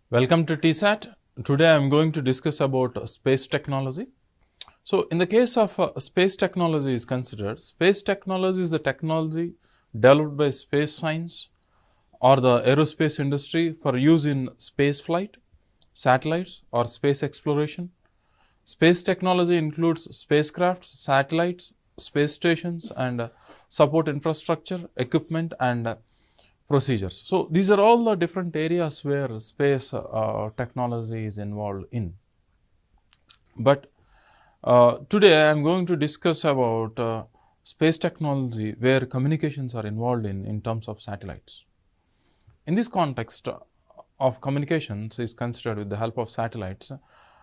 Welcome to TSAT. Today I am going to discuss about space technology. So, in the case of space technology is considered, space technology is the technology developed by space science or the aerospace industry for use in space flight, satellites or space exploration. Space technology includes spacecrafts, satellites, space stations and support infrastructure, equipment and procedures. So, these are all the different areas where space technology is involved in. But today I am going to discuss about space technology where communications are involved in terms of satellites. In this context of communications is considered with the help of satellites,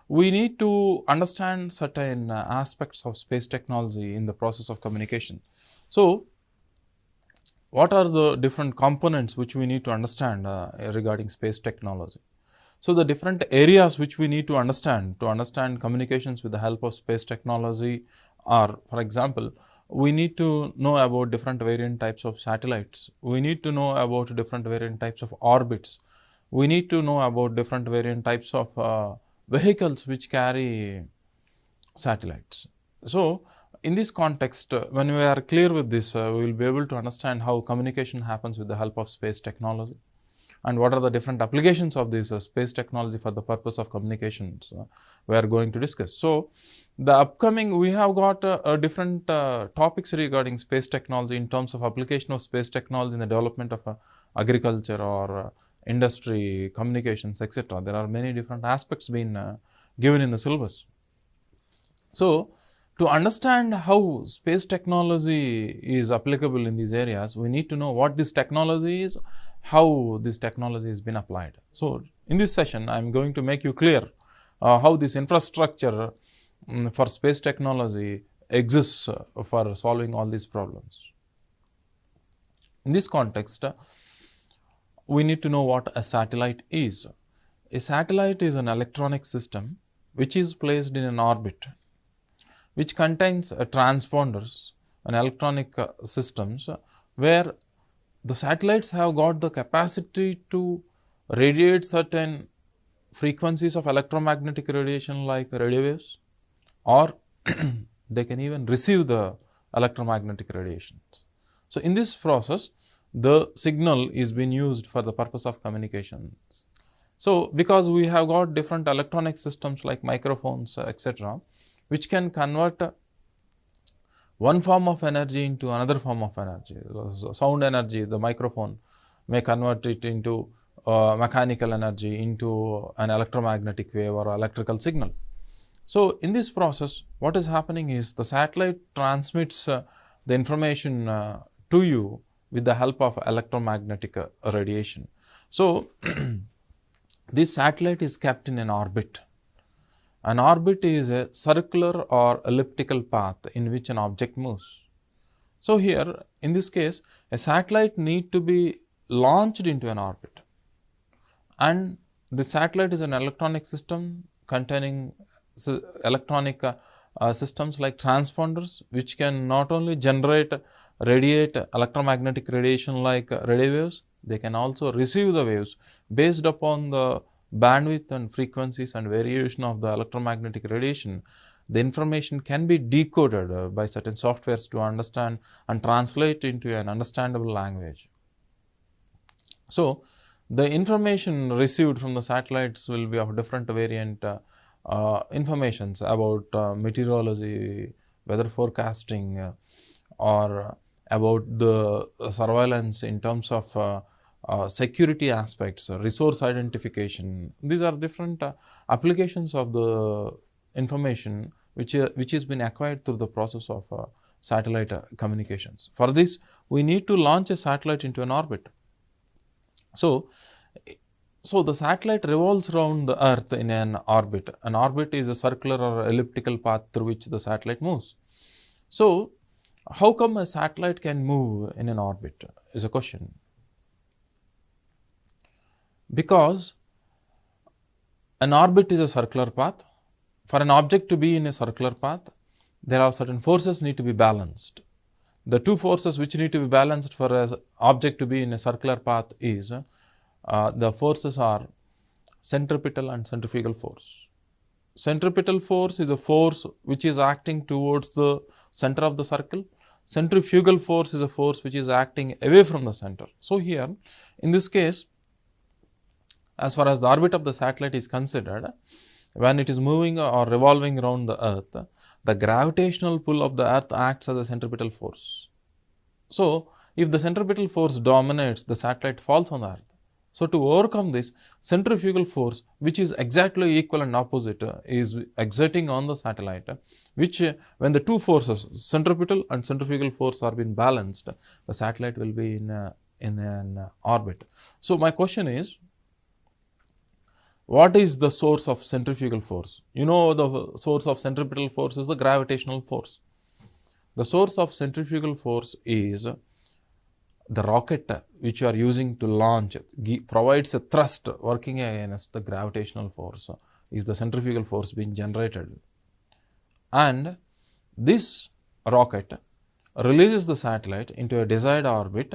we need to understand certain aspects of space technology in the process of communication. So, what are the different components which we need to understand regarding space technology? So, the different areas which we need to understand communications with the help of space technology are, for example, we need to know about different variant types of satellites, we need to know about different variant types of orbits, we need to know about different variant types of vehicles which carry satellites. So, in this context, when we are clear with this, we will be able to understand how communication happens with the help of space technology and what are the different applications of this space technology for the purpose of communications we are going to discuss. So, the upcoming we have got different topics regarding space technology in terms of application of space technology in the development of agriculture or industry, communications, etc. There are many different aspects being given in the syllabus. So, to understand how space technology is applicable in these areas, we need to know what this technology is, how this technology has been applied. So, in this session, I am going to make you clear how this infrastructure for space technology exists for solving all these problems. In this context, we need to know what a satellite is. A satellite is an electronic system which is placed in an orbit, which contains transponders and electronic systems where the satellites have got the capacity to radiate certain frequencies of electromagnetic radiation like radio waves, or they can even receive the electromagnetic radiations. So, in this process, the signal is being used for the purpose of communications. So, because we have got different electronic systems like microphones, etc., which can convert one form of energy into another form of energy. Sound energy, the microphone may convert it into mechanical energy into an electromagnetic wave or electrical signal. So, in this process, what is happening is the satellite transmits the information to you with the help of electromagnetic radiation. So, this satellite is kept in an orbit. An orbit is a circular or elliptical path in which an object moves. So, here in this case, a satellite need to be launched into an orbit, and the satellite is an electronic system containing electronic systems like transponders, which can not only radiate electromagnetic radiation like radio waves, they can also receive the waves based upon the bandwidth and frequencies and variation of the electromagnetic radiation. The information can be decoded by certain softwares to understand and translate into an understandable language. So, the information received from the satellites will be of different variant informations about meteorology, weather forecasting, or about the surveillance in terms of security aspects, resource identification. These are different applications of the information which has been acquired through the process of satellite communications. For this, we need to launch a satellite into an orbit. So, the satellite revolves around the Earth in an orbit. An orbit is a circular or elliptical path through which the satellite moves. So, how come a satellite can move in an orbit is a question. Because an orbit is a circular path. For an object to be in a circular path, there are certain forces need to be balanced. The two forces which need to be balanced for an object to be in a circular path is the forces are centripetal and centrifugal force. Centripetal force is a force which is acting towards the center of the circle. Centrifugal force is a force which is acting away from the center. So, here in this case, as far as the orbit of the satellite is considered, when it is moving or revolving around the earth, the gravitational pull of the earth acts as a centripetal force. So, if the centripetal force dominates, the satellite falls on the earth. So, to overcome this, centrifugal force, which is exactly equal and opposite, is exerting on the satellite, which when the two forces, centripetal and centrifugal force, are being balanced, the satellite will be in an orbit. So, my question is, what is the source of centrifugal force? You know, the source of centripetal force is the gravitational force. The source of centrifugal force is the rocket which you are using to launch provides a thrust working against the gravitational force, is the centrifugal force being generated. And this rocket releases the satellite into a desired orbit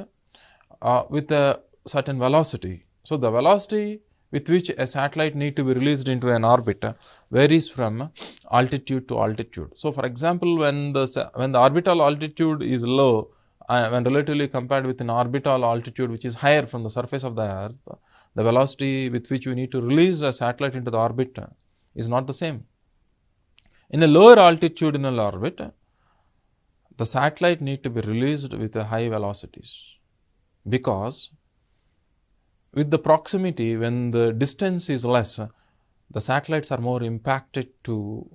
with a certain velocity. So, the velocity with which a satellite need to be released into an orbit varies from altitude to altitude. So, for example, when the orbital altitude is low, when relatively compared with an orbital altitude which is higher from the surface of the earth, the velocity with which you need to release a satellite into the orbit is not the same. In a lower altitudinal orbit, the satellite need to be released with high velocities, because with the proximity, when the distance is less, the satellites are more impacted to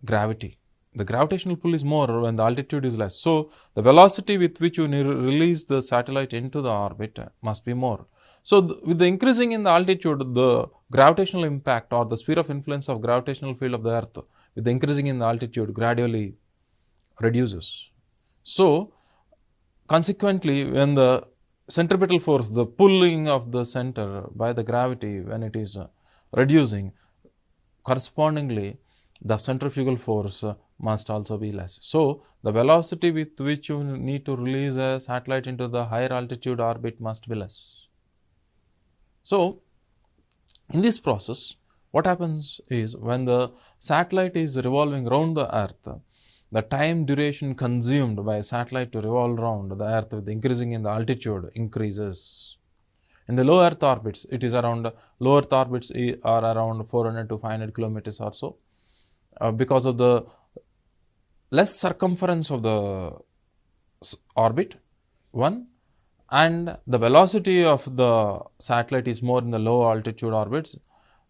gravity. The gravitational pull is more when the altitude is less. So, the velocity with which you release the satellite into the orbit must be more. So, with the increasing in the altitude, the gravitational impact or the sphere of influence of gravitational field of the earth with the increasing in the altitude gradually reduces. So, consequently, when the centripetal force, the pulling of the center by the gravity, when it is reducing, correspondingly the centrifugal force must also be less. So, the velocity with which you need to release a satellite into the higher altitude orbit must be less. So, in this process, what happens is, when the satellite is revolving around the earth, the time duration consumed by a satellite to revolve around the earth with increasing in the altitude increases. In the low earth orbits, it is around, low earth orbits are around 400 to 500 kilometers or so, because of the less circumference of the orbit, one, and the velocity of the satellite is more in the low altitude orbits,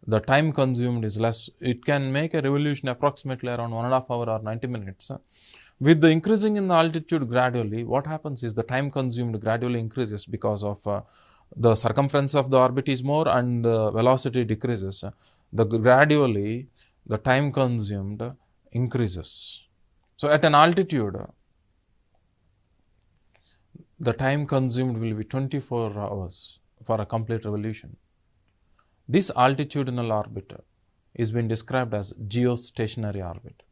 the time consumed is less. It can make a revolution approximately around 1.5 hours or 90 minutes. With the increasing in the altitude gradually, what happens is the time consumed gradually increases, because of the circumference of the orbit is more and the velocity decreases. Gradually the time consumed increases. So, at an altitude, the time consumed will be 24 hours for a complete revolution. This altitudinal orbit is being described as geostationary orbit.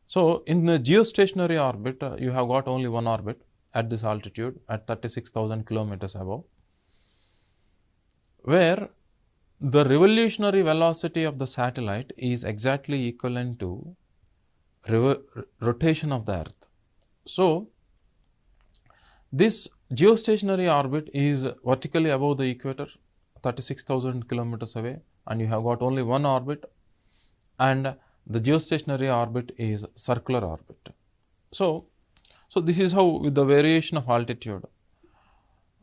So, in the geostationary orbit, you have got only one orbit at this altitude, at 36,000 kilometers above, where the revolutionary velocity of the satellite is exactly equivalent to rotation of the earth. So, this geostationary orbit is vertically above the equator, 36,000 kilometers away, and you have got only one orbit, and the geostationary orbit is circular orbit. So this is how, with the variation of altitude,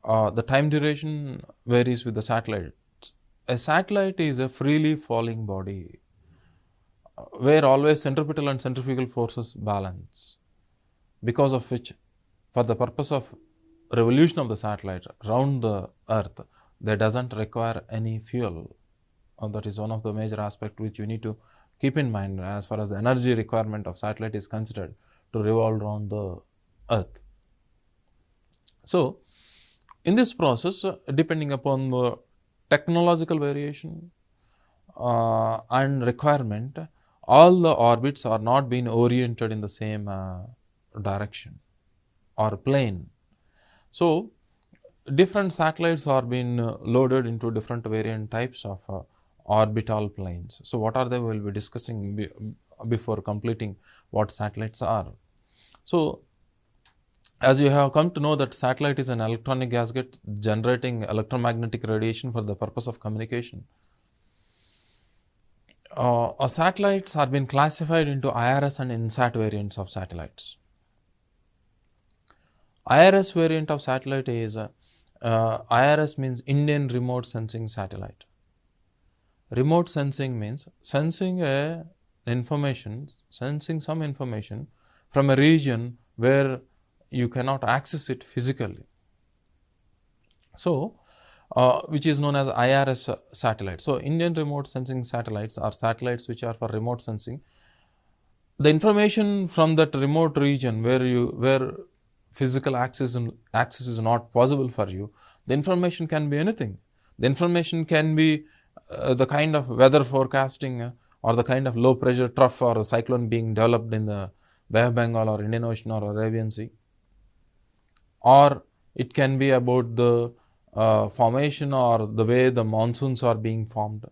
the time duration varies with the satellite. A satellite is a freely falling body, where always centripetal and centrifugal forces balance, because of which, for the purpose of revolution of the satellite around the earth, that doesn't require any fuel. That is one of the major aspects which you need to keep in mind as far as the energy requirement of satellite is considered to revolve around the earth. So, in this process, depending upon the technological variation and requirement, all the orbits are not being oriented in the same direction or plane. So, different satellites are being loaded into different variant types of orbital planes. So, what are they? We will be discussing before completing what satellites are. So, as you have come to know that satellite is an electronic gasket generating electromagnetic radiation for the purpose of communication. Satellites are being classified into IRS and INSAT variants of satellites. IRS variant of satellite is IRS means Indian Remote Sensing Satellite. Remote sensing means sensing some information from a region where you cannot access it physically. So, which is known as IRS satellite. So, Indian Remote Sensing Satellites are satellites which are for remote sensing. The information from that remote region where physical access is not possible for you, the information can be anything. The information can be the kind of weather forecasting or the kind of low pressure trough or a cyclone being developed in the Bay of Bengal or Indian Ocean or Arabian Sea, or it can be about the formation or the way the monsoons are being formed,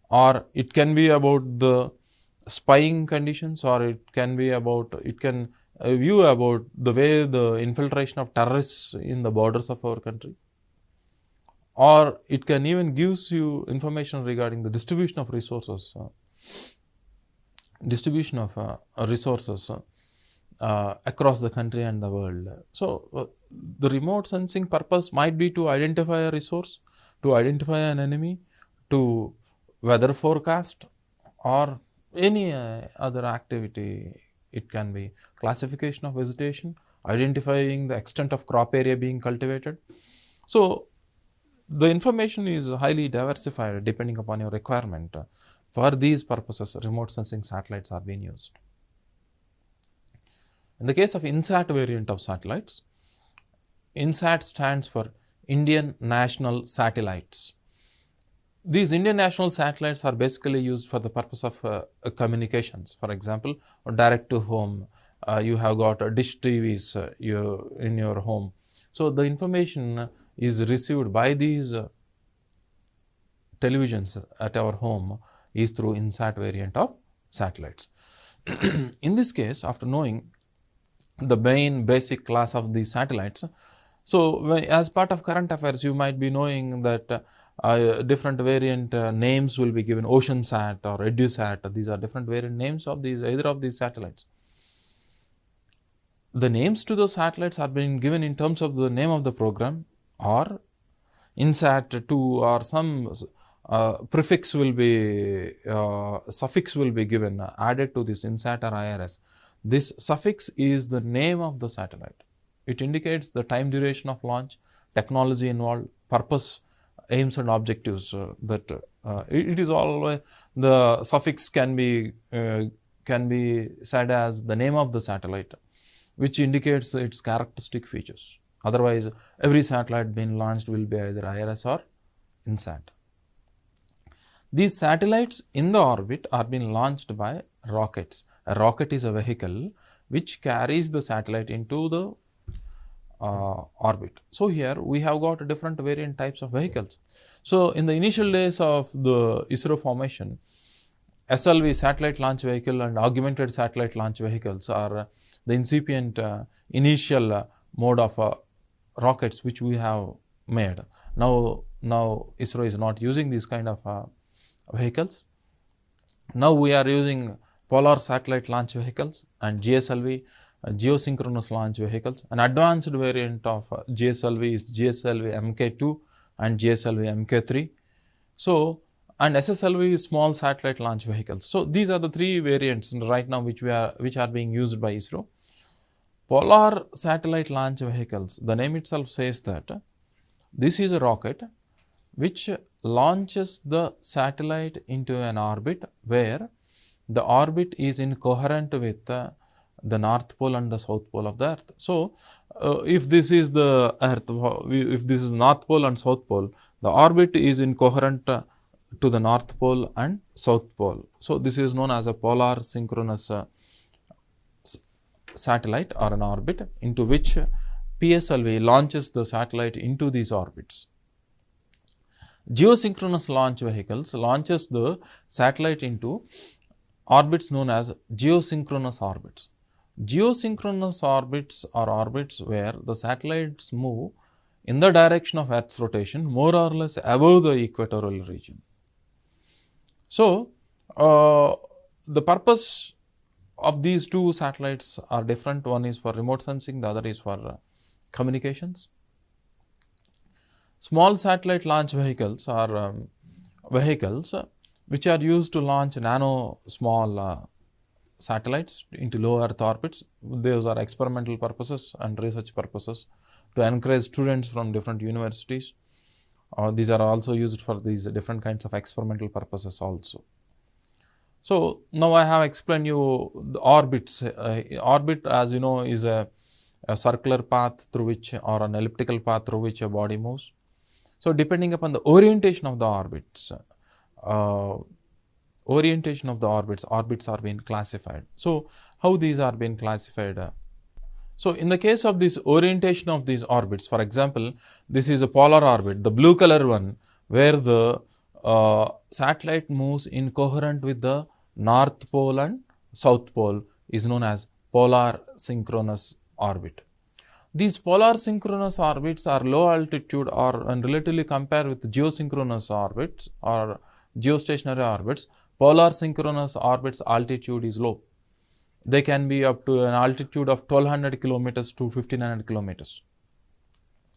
or it can be about the spying conditions, or it can view about the way the infiltration of terrorists in the borders of our country, or it can even gives you information regarding the distribution of resources, across the country and the world. So, the remote sensing purpose might be to identify a resource, to identify an enemy, to weather forecast, or any other activity. It can be classification of vegetation, identifying the extent of crop area being cultivated. So, the information is highly diversified depending upon your requirement. For these purposes, remote sensing satellites are being used. In the case of INSAT variant of satellites, INSAT stands for Indian National Satellites. These Indian national satellites are basically used for the purpose of communications. For example, direct to home, you have got dish TVs in your home. So, the information is received by these televisions at our home is through INSAT variant of satellites. In this case, after knowing the main basic class of these satellites, so as part of current affairs, you might be knowing that different variant names will be given, OceanSat or EduSat. These are different variant names of either of these satellites. The names to those satellites are being given in terms of the name of the program, or INSAT 2 or some suffix will be given added to this INSAT or IRS. This suffix is the name of the satellite. It indicates the time duration of launch, technology involved, purpose, aims and objectives. It is always the suffix can be said as the name of the satellite, which indicates its characteristic features. Otherwise, every satellite being launched will be either IRS or INSAT. These satellites in the orbit are being launched by rockets. A rocket is a vehicle which carries the satellite into the orbit. So, here we have got different variant types of vehicles. So, in the initial days of the ISRO formation, SLV, satellite launch vehicle, and augmented satellite launch vehicles are the incipient initial mode of rockets which we have made. Now ISRO is not using these kind of vehicles. Now we are using polar satellite launch vehicles and GSLV, geosynchronous launch vehicles. An advanced variant of GSLV is GSLV Mk2 and GSLV Mk3. So, and SSLV is small satellite launch vehicles. So, these are the three variants right now which are being used by ISRO. Polar satellite launch vehicles, the name itself says that this is a rocket which launches the satellite into an orbit where the orbit is incoherent with the North Pole and the South Pole of the Earth. So, if this is the Earth, if this is North Pole and South Pole, the orbit is incoherent to the North Pole and South Pole. So, this is known as a polar synchronous satellite or an orbit into which PSLV launches the satellite into these orbits. Geosynchronous launch vehicles launches the satellite into orbits known as geosynchronous orbits. Geosynchronous orbits are orbits where the satellites move in the direction of Earth's rotation more or less above the equatorial region. So, the purpose of these two satellites are different. One is for remote sensing, the other is for communications. Small satellite launch vehicles are vehicles which are used to launch nano small satellites into low Earth orbits. Those are experimental purposes and research purposes to encourage students from different universities. These are also used for these different kinds of experimental purposes also. So, now I have explained you the orbits. Orbit, as you know, is a circular path through which, or an elliptical path through which a body moves. So, depending upon the orientation of the orbits, orbits are being classified. So, how these are being classified? So, in the case of this orientation of these orbits, for example, this is a polar orbit, the blue color one, where the satellite moves incoherent with the North Pole and South Pole, is known as polar synchronous orbit. These polar synchronous orbits are low altitude, or when relatively compared with geosynchronous orbits or geostationary orbits, polar synchronous orbits altitude is low. They can be up to an altitude of 1200 kilometers to 1500 kilometers.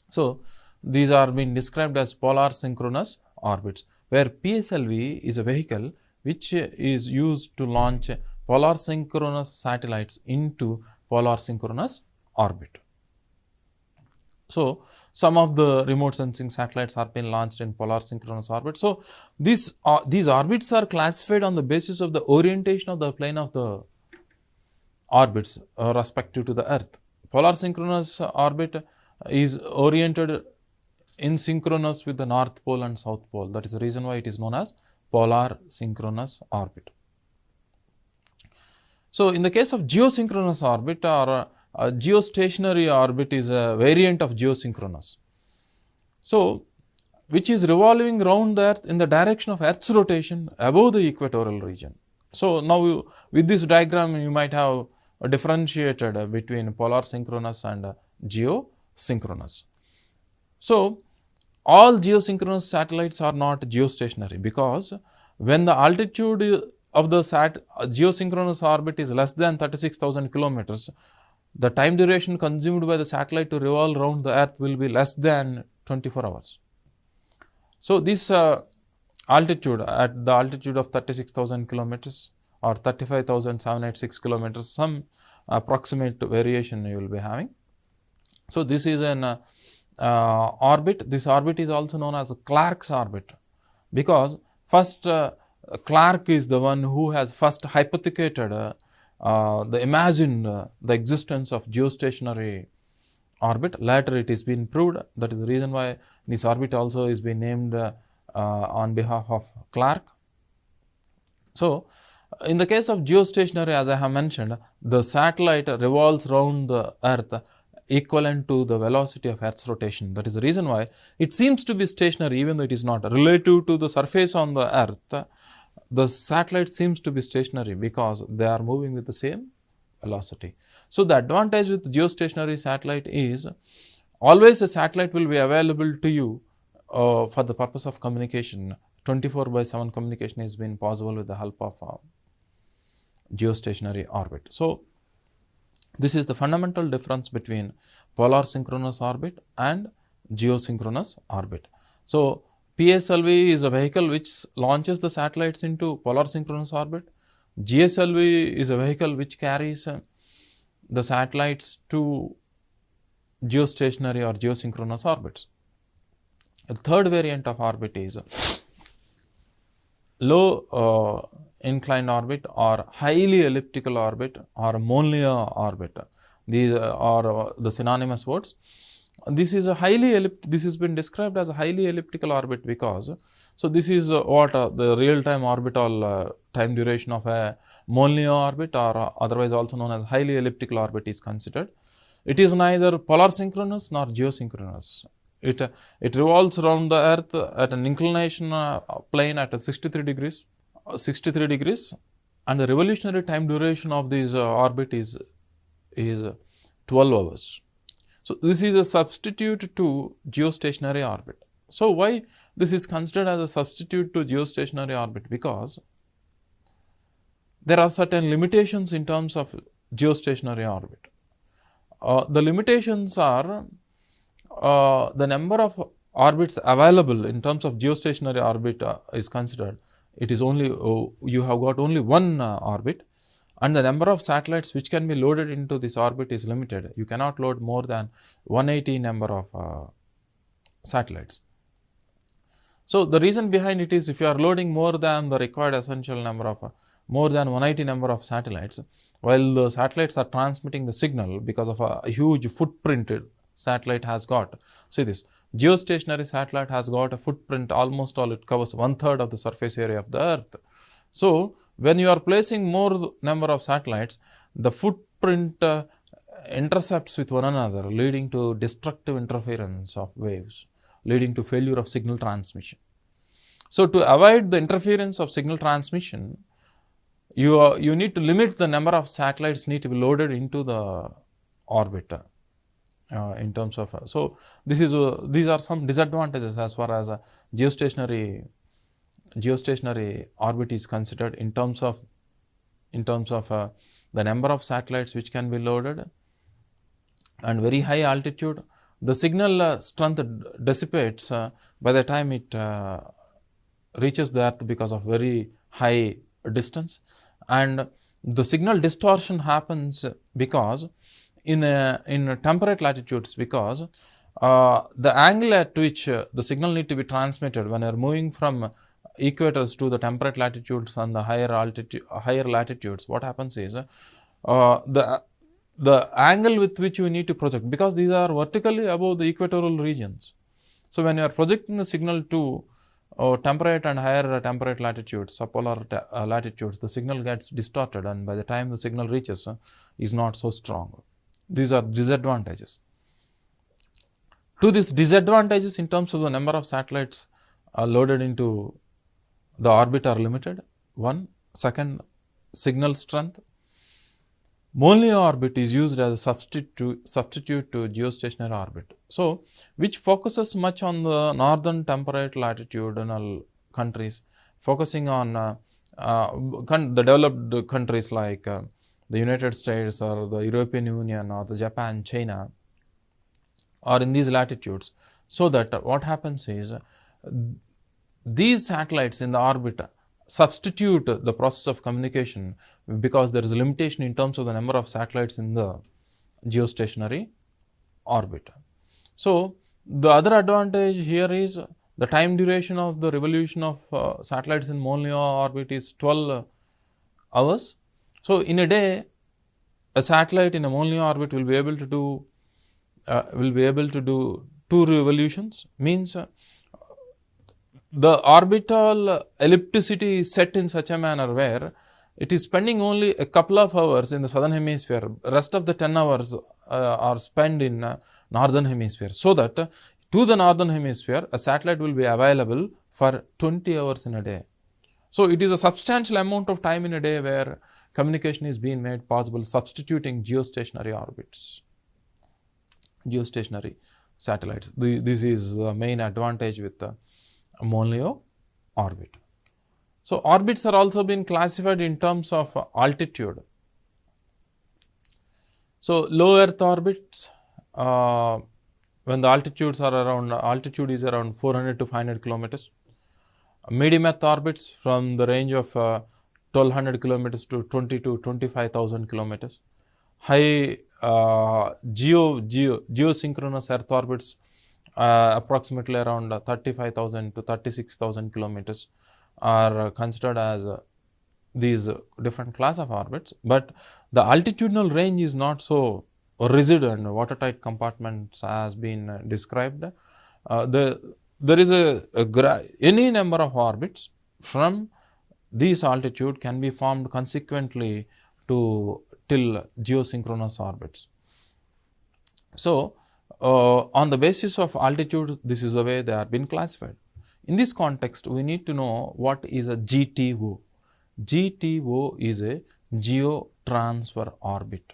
So, these are being described as polar synchronous orbits, where PSLV is a vehicle which is used to launch polar synchronous satellites into polar synchronous orbit. So, some of the remote sensing satellites are being launched in polar synchronous orbit. So, these orbits are classified on the basis of the orientation of the plane of the orbits respective to the Earth. Polar synchronous orbit is oriented in synchronous with the North Pole and South Pole. That is the reason why it is known as polar synchronous orbit. So, in the case of geosynchronous orbit, or geostationary orbit is a variant of geosynchronous. So, which is revolving around the Earth in the direction of Earth's rotation above the equatorial region. So, now with this diagram you might have differentiated between polar synchronous and geosynchronous. So, all geosynchronous satellites are not geostationary, because when the altitude of the geosynchronous orbit is less than 36,000 kilometers, the time duration consumed by the satellite to revolve around the Earth will be less than 24 hours. So, this altitude, at the altitude of 36,000 kilometers or 35,786 kilometers, some approximate variation you will be having. So, this is an orbit. This orbit is also known as Clarke's orbit, because first Clarke is the one who has first hypothecated imagined the existence of geostationary orbit. Later it is been proved. That is the reason why this orbit also is being named on behalf of Clarke. So, in the case of geostationary, as I have mentioned, the satellite revolves around the Earth equivalent to the velocity of Earth's rotation. That is the reason why it seems to be stationary, even though it is not. Relative to the surface on the Earth, the satellite seems to be stationary because they are moving with the same velocity. So, the advantage with geostationary satellite is always a satellite will be available to you for the purpose of communication. 24/7 communication has been possible with the help of geostationary orbit. So, this is the fundamental difference between polar synchronous orbit and geosynchronous orbit. So, PSLV is a vehicle which launches the satellites into polar synchronous orbit. GSLV is a vehicle which carries the satellites to geostationary or geosynchronous orbits. The third variant of orbit is low inclined orbit or highly elliptical orbit or Monlier orbit. These are the synonymous words. This is a this has been described as a highly elliptical orbit because, so this is what the real-time orbital time duration of a Monlier orbit, or otherwise also known as highly elliptical orbit, is considered. It is neither polar synchronous nor geosynchronous. It revolves around the earth at an inclination plane at a 63 degrees, and the revolutionary time duration of this orbit is 12 hours. So, this is a substitute to geostationary orbit. So, why this is considered as a substitute to geostationary orbit? Because there are certain limitations in terms of geostationary orbit. The limitations are the number of orbits available in terms of geostationary orbit is considered. It is only, you have got only one orbit, and the number of satellites which can be loaded into this orbit is limited. You cannot load more than 180 number of satellites. So, the reason behind it is, if you are loading more than the required essential number of more than 180 number of satellites, while the satellites are transmitting the signal because of a huge footprint satellite has got. See this, geostationary satellite has got a footprint, almost all, it covers 1/3 of the surface area of the earth. So, when you are placing more number of satellites, the footprint intercepts with one another, leading to destructive interference of waves, leading to failure of signal transmission. So, to avoid the interference of signal transmission, you need to limit the number of satellites need to be loaded into the orbit in terms of. So, these are some disadvantages as far as geostationary orbit is considered, in terms of the number of satellites which can be loaded, and very high altitude. The signal strength dissipates by the time it reaches the earth because of very high distance, and the signal distortion happens because in temperate latitudes, because the angle at which the signal need to be transmitted when you are moving from equators to the temperate latitudes and the higher latitudes, what happens is the angle with which you need to project, because these are vertically above the equatorial regions. So, when you are projecting the signal to temperate and higher temperate latitudes, subpolar latitudes, the signal gets distorted, and by the time the signal reaches is not so strong. These are disadvantages. To these disadvantages in terms of the number of satellites loaded into the orbit are limited. One. Second, signal strength. Molniya orbit is used as a substitute to geostationary orbit. So, which focuses much on the northern temperate latitudinal countries, focusing on the developed countries like the United States or the European Union or the Japan, China, or in these latitudes. So that what happens is, these satellites in the orbit substitute the process of communication, because there is a limitation in terms of the number of satellites in the geostationary orbit. So, the other advantage here is the time duration of the revolution of satellites in Molniya orbit is 12 hours. So, in a day, a satellite in a Molniya orbit will be able to do 2 revolutions, means the orbital ellipticity is set in such a manner where it is spending only a couple of hours in the southern hemisphere, rest of the 10 hours are spent in northern hemisphere. So that to the northern hemisphere, a satellite will be available for 20 hours in a day. So, it is a substantial amount of time in a day where communication is being made possible, substituting geostationary orbits, geostationary satellites. This is the main advantage with the Molniya orbit. So, orbits are also been classified in terms of altitude. So, low Earth orbits, when the altitude is around 400 to 500 kilometers. Medium Earth orbits from the range of 1200 kilometers to 20 to 25,000 kilometers. High geosynchronous Earth orbits, approximately around 35,000 to 36,000 kilometers are considered as these different class of orbits, but the altitudinal range is not so rigid and watertight compartments has been described. There is any number of orbits from this altitude can be formed consequently till geosynchronous orbits. So, on the basis of altitude, this is the way they are been classified. In this context, we need to know what is a GTO. GTO is a geotransfer orbit.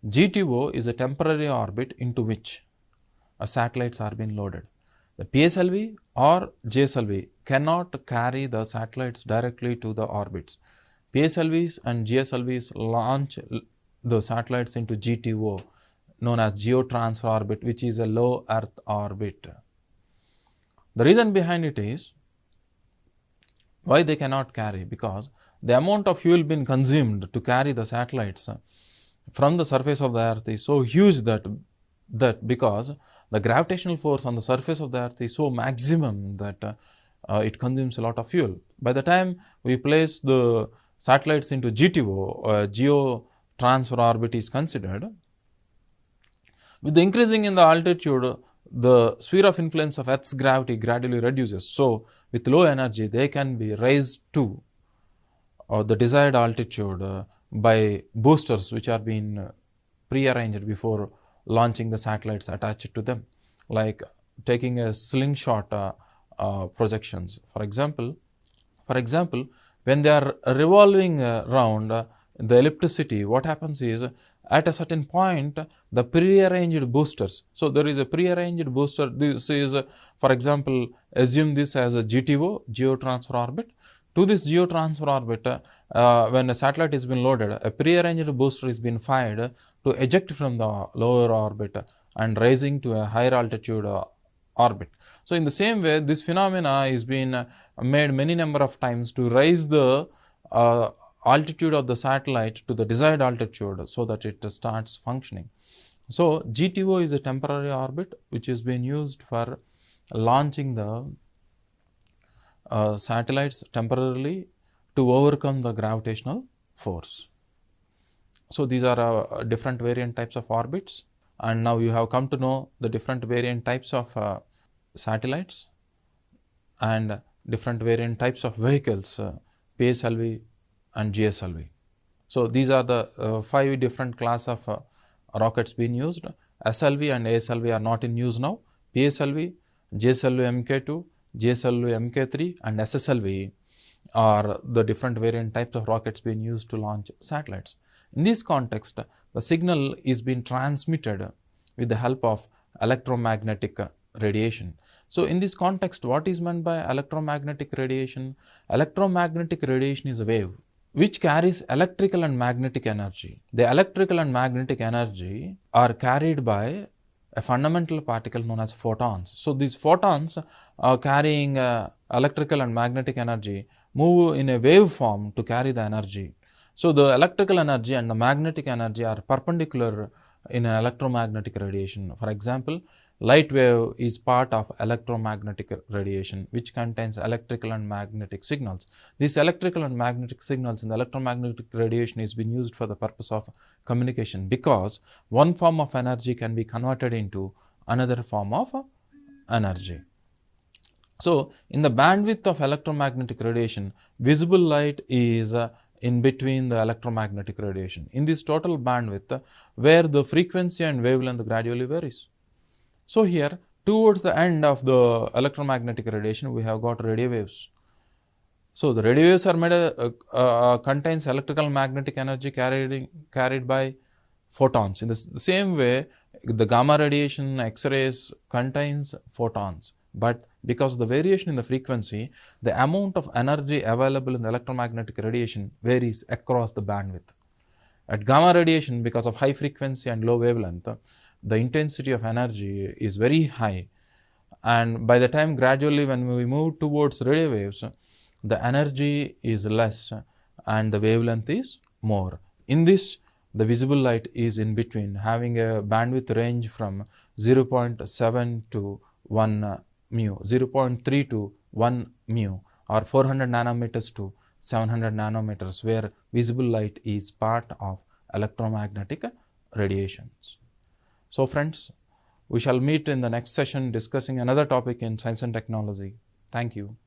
GTO is a temporary orbit into which satellites are being loaded. The PSLV or GSLV cannot carry the satellites directly to the orbits. PSLVs and GSLVs launch the satellites into GTO, known as geotransfer orbit, which is a low Earth orbit. The reason behind it is why they cannot carry, because the amount of fuel being consumed to carry the satellites from the surface of the Earth is so huge that because the gravitational force on the surface of the Earth is so maximum that it consumes a lot of fuel. By the time we place the satellites into GTO, geotransfer orbit is considered, with the increasing in the altitude, the sphere of influence of Earth's gravity gradually reduces. So, with low energy, they can be raised to the desired altitude by boosters which are being pre-arranged before launching the satellites attached to them, like taking a slingshot projections. For example, when they are revolving around the ellipticity, what happens is, at a certain point, the pre-arranged boosters. So, there is a pre-arranged booster. This is, for example, assume this as a GTO, geotransfer orbit. To this geotransfer orbit, when a satellite is being loaded, a pre-arranged booster is being fired to eject from the lower orbit and raising to a higher altitude orbit. So, in the same way, this phenomena is being made many number of times to raise the altitude of the satellite to the desired altitude so that it starts functioning. So, GTO is a temporary orbit which is being used for launching the satellites temporarily to overcome the gravitational force. So, these are different variant types of orbits, and now you have come to know the different variant types of satellites and different variant types of vehicles, PSLV and GSLV. So, these are the 5 different class of rockets being used. SLV and ASLV are not in use now. PSLV, GSLV Mk2, GSLV Mk3 and SSLV are the different variant types of rockets being used to launch satellites. In this context, the signal is being transmitted with the help of electromagnetic radiation. So, in this context, what is meant by electromagnetic radiation? Electromagnetic radiation is a wave which carries electrical and magnetic energy. The electrical and magnetic energy are carried by a fundamental particle known as photons. So, these photons carrying electrical and magnetic energy move in a wave form to carry the energy. So, the electrical energy and the magnetic energy are perpendicular in an electromagnetic radiation. For example, light wave is part of electromagnetic radiation which contains electrical and magnetic signals. These electrical and magnetic signals in the electromagnetic radiation is being used for the purpose of communication, because one form of energy can be converted into another form of energy. So, in the bandwidth of electromagnetic radiation, visible light is in between the electromagnetic radiation. In this total bandwidth, where the frequency and wavelength gradually varies. So, here towards the end of the electromagnetic radiation, we have got radio waves. So, the radio waves are made contains electrical and magnetic energy carried by photons. In the same way, the gamma radiation, X-rays contains photons, but because of the variation in the frequency, the amount of energy available in the electromagnetic radiation varies across the bandwidth. At gamma radiation, because of high frequency and low wavelength, the intensity of energy is very high, and by the time gradually when we move towards radio waves, the energy is less and the wavelength is more. In this, the visible light is in between, having a bandwidth range from 0.7 to 1 mu, 0.3 to 1 mu, or 400 nanometers to 700 nanometers, where visible light is part of electromagnetic radiations. So, friends, we shall meet in the next session discussing another topic in science and technology. Thank you.